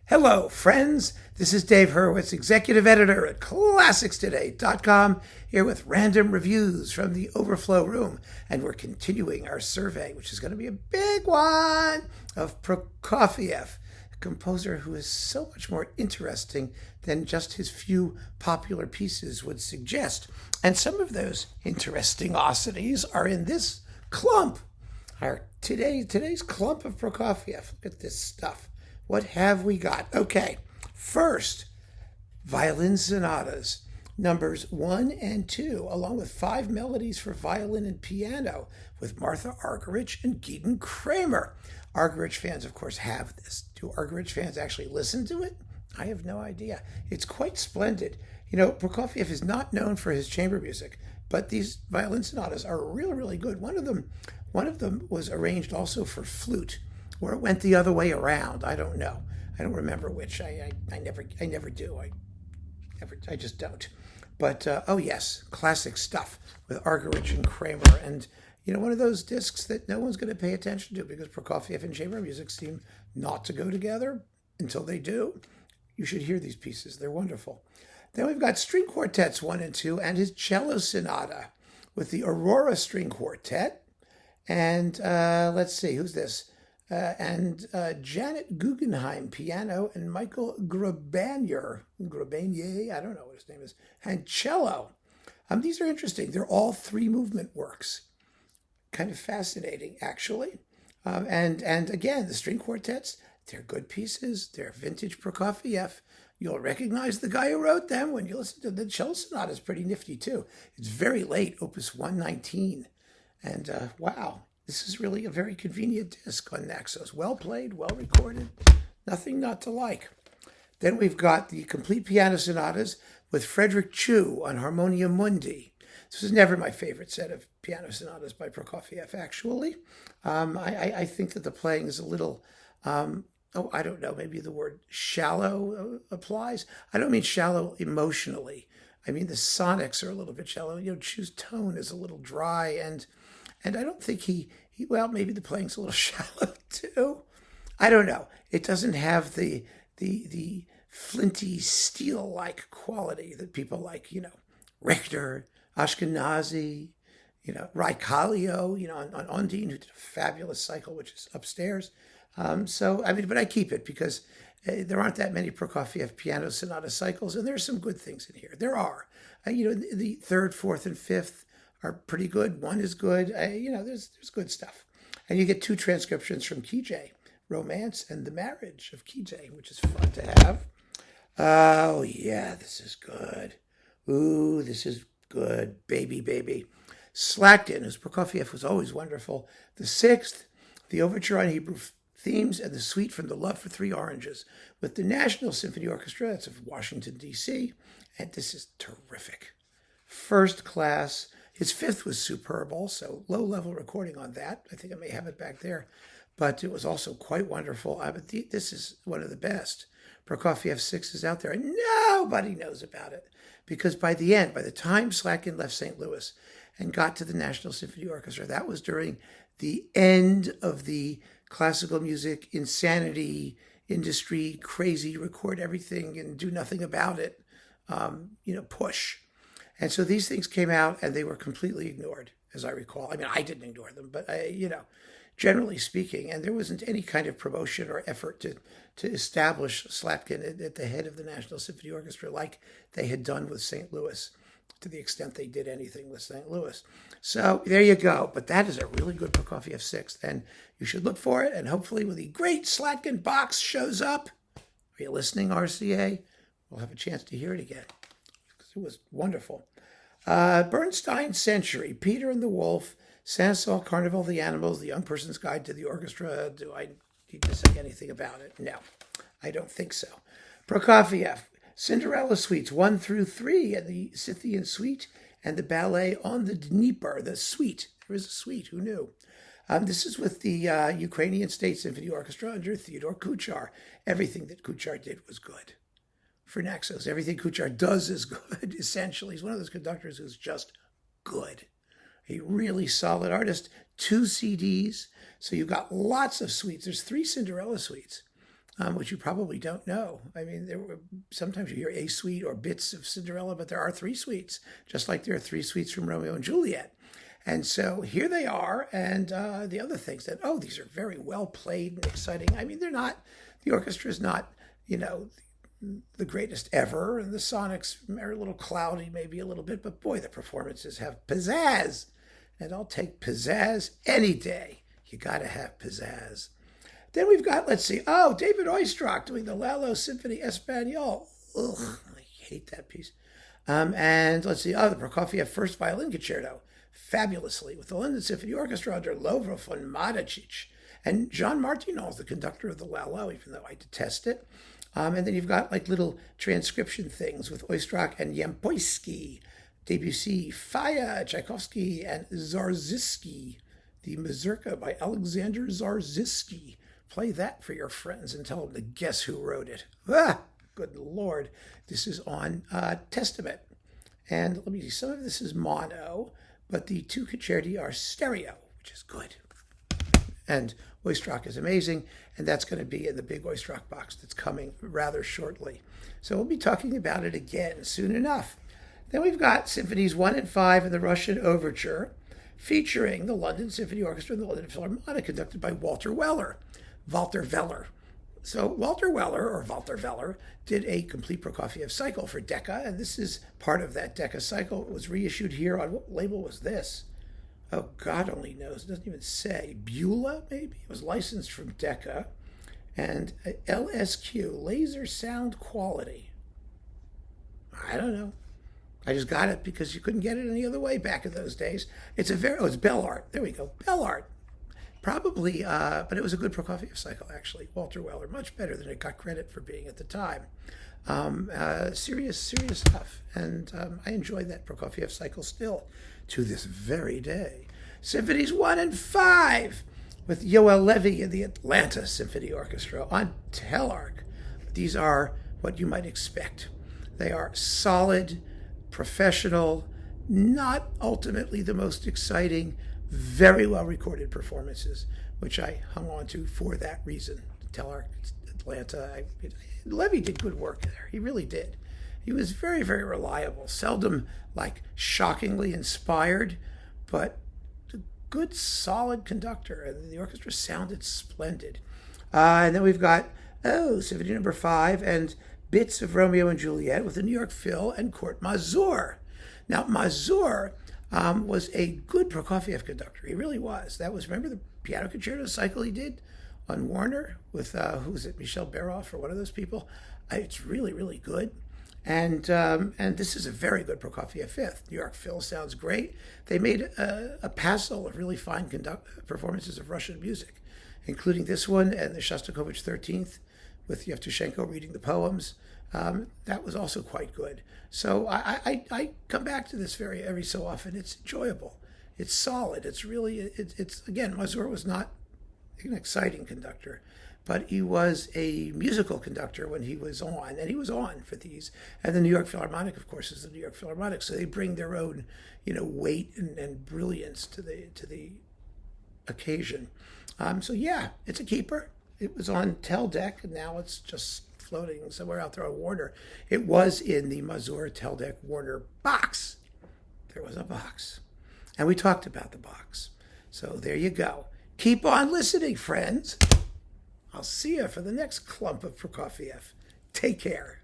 Hello, friends. This is Dave Hurwitz, executive editor at ClassicsToday.com, here with random reviews from the Overflow room. And we're continuing our survey, which is going to be a big one, of Prokofiev, a composer who is so much more interesting than just his few popular pieces would suggest. And some of those interesting-osities are in this clump. Today's clump of Prokofiev. Look at this stuff. What have we got? Okay, first, violin sonatas, numbers 1 and 2, along with 5 melodies for violin and piano, with Martha Argerich and Gideon Kramer. Argerich fans, of course, have this. Do Argerich fans actually listen to it? I have no idea. It's quite splendid. You know, Prokofiev is not known for his chamber music, but these violin sonatas are really, really good. One of them was arranged also for flute, or it went the other way around. I don't know. I don't remember which. I never do. I just don't. But oh yes, classic stuff with Argerich and Kramer, and you know, one of those discs that no one's going to pay attention to because Prokofiev and chamber music seem not to go together until they do. You should hear these pieces. They're wonderful. Then we've got string quartets 1 and 2 and his cello sonata with the Aurora String Quartet. And let's see, who's this? Janet Guggenheim, piano, and Michael Grabanier, I don't know what his name is, and cello. These are interesting. They're all 3-movement works. Kind of fascinating, actually. And again, the string quartets, they're good pieces. They're vintage Prokofiev. You'll recognize the guy who wrote them when you listen to the cello sonata. Is pretty nifty, too. It's very late, opus 119. And wow, this is really a very convenient disc on Naxos. Well played, well recorded, nothing not to like. Then we've got the complete piano sonatas with Frederick Chu on Harmonia Mundi. This was never my favorite set of piano sonatas by Prokofiev, actually. I think that the playing is a little, I don't know, maybe the word shallow applies. I don't mean shallow emotionally. I mean the sonics are a little bit shallow. You know, Chu's tone is a little dry, and I don't think he well, maybe the playing's a little shallow too. I don't know. It doesn't have the flinty steel-like quality that people like, you know, Richter, Ashkenazi, you know, Raicalio, you know, on Ondine, who did a fabulous cycle, which is upstairs. So, I mean, but I keep it because there aren't that many Prokofiev piano sonata cycles, and there's some good things in here. There are. You know, the 3rd, 4th, and 5th are pretty good. 1 is good. You know, there's good stuff. And you get 2 transcriptions from Kijé, Romance and the Marriage of Kijé, which is fun to have. Oh, yeah, this is good. Ooh, this is good. Baby. Slatkin, whose Prokofiev was always wonderful. The 6th, the Overture on Hebrew Themes, and the Suite from The Love for Three Oranges, with the National Symphony Orchestra. That's of Washington, D.C., and this is terrific. First class. His 5th was superb also, low-level recording on that. I think I may have it back there. But it was also quite wonderful. This is one of the best. Prokofiev 6 is out there, and nobody knows about it. Because by the time Slatkin left St. Louis and got to the National Symphony Orchestra, that was during the end of the classical music insanity industry, crazy, record everything and do nothing about it, push. And so these things came out and they were completely ignored, as I recall. I mean, I didn't ignore them, but, generally speaking, and there wasn't any kind of promotion or effort to establish Slatkin at the head of the National Symphony Orchestra like they had done with St. Louis, to the extent they did anything with St. Louis. So there you go. But that is a really good Prokofiev 6th, and you should look for it. And hopefully when the great Slatkin box shows up, are you listening, RCA? We'll have a chance to hear it again. It was wonderful. Bernstein Century, Peter and the Wolf, Saint-Saëns, Carnival of the Animals, The Young Person's Guide to the Orchestra. Do I need to say anything about it? No, I don't think so. Prokofiev, Cinderella Suites 1 through 3, and the Scythian Suite, and the ballet on the Dnieper, the suite. There is a suite, who knew? This is with the Ukrainian State Symphony Orchestra under Theodore Kuchar. Everything that Kuchar did was good. For Naxos, everything Kuchar does is good, essentially. He's one of those conductors who's just good. A really solid artist. 2 CDs, so you've got lots of suites. There's 3 Cinderella suites. which you probably don't know. I mean, sometimes you hear a suite or bits of Cinderella, but there are three suites, just like there are three suites from Romeo and Juliet. And so here they are, and the other things that, these are very well played and exciting. I mean, the orchestra is not, the greatest ever, and the sonics are a little cloudy, maybe a little bit, but boy, the performances have pizzazz. And I'll take pizzazz any day. You got to have pizzazz. Then we've got, David Oistrakh doing the Lalo Symphony Espagnole. Ugh, I hate that piece. And let's see, the Prokofiev First Violin Concerto, fabulously, with the London Symphony Orchestra under Lovro von Madacic. And Jean Martinol is the conductor of the Lalo, even though I detest it. And then you've got little transcription things with Oistrakh and Yempoyski, Debussy, Faya, Tchaikovsky, and Zarzyski. The Mazurka by Alexander Zarzyski. Play that for your friends and tell them to guess who wrote it. Good Lord. This is on Testament. And let me see, some of this is mono, but the two concerti are stereo, which is good. And Oistrakh is amazing, and that's going to be in the big Oistrakh box that's coming rather shortly. So we'll be talking about it again soon enough. Then we've got Symphonies 1 and 5 in the Russian Overture, featuring the London Symphony Orchestra and the London Philharmonic, conducted by Walter Weller. So Walter Weller did a complete Prokofiev cycle for Decca, and this is part of that Decca cycle. It was reissued here on, what label was this? Oh, God only knows. It doesn't even say. Beulah, maybe? It was licensed from Decca. And LSQ, Laser Sound Quality. I don't know. I just got it because you couldn't get it any other way back in those days. It's Bell Art. There we go. Bell Art. Probably, but it was a good Prokofiev cycle, actually. Walter Weller, much better than it got credit for being at the time. Serious stuff. And I enjoy that Prokofiev cycle still to this very day. Symphonies 1 and 5 with Yoel Levy and the Atlanta Symphony Orchestra on Telarc. These are what you might expect. They are solid, professional, not ultimately the most exciting, very well recorded performances, which I hung on to for that reason. Telarc, Atlanta, Levy did good work there. He really did. He was very, very reliable, seldom shockingly inspired, but a good, solid conductor, and the orchestra sounded splendid. And then we've got, Symphony number 5 and bits of Romeo and Juliet with the New York Phil and Court Mazur. Now, Mazur was a good Prokofiev conductor. He really was. Remember the piano concerto cycle he did on Warner with, Michel Baroff or one of those people? It's really, really good. And this is a very good Prokofiev fifth. New York Phil sounds great. They made a passel of really fine performances of Russian music, including this one and the Shostakovich 13th with Yevtushenko reading the poems. That was also quite good. So I come back to this every so often. It's enjoyable. It's solid. It's again, Mazur was not an exciting conductor, but he was a musical conductor when he was on, and he was on for these. And the New York Philharmonic, of course, is the New York Philharmonic, so they bring their own, weight and brilliance to the occasion. So yeah, it's a keeper. It was on Tel Deck, and now it's just floating somewhere out there on Warner. It was in the Mazur Tel Deck Warner box. There was a box, and we talked about the box. So there you go. Keep on listening, friends. I'll see you for the next clump of Prokofiev. Take care.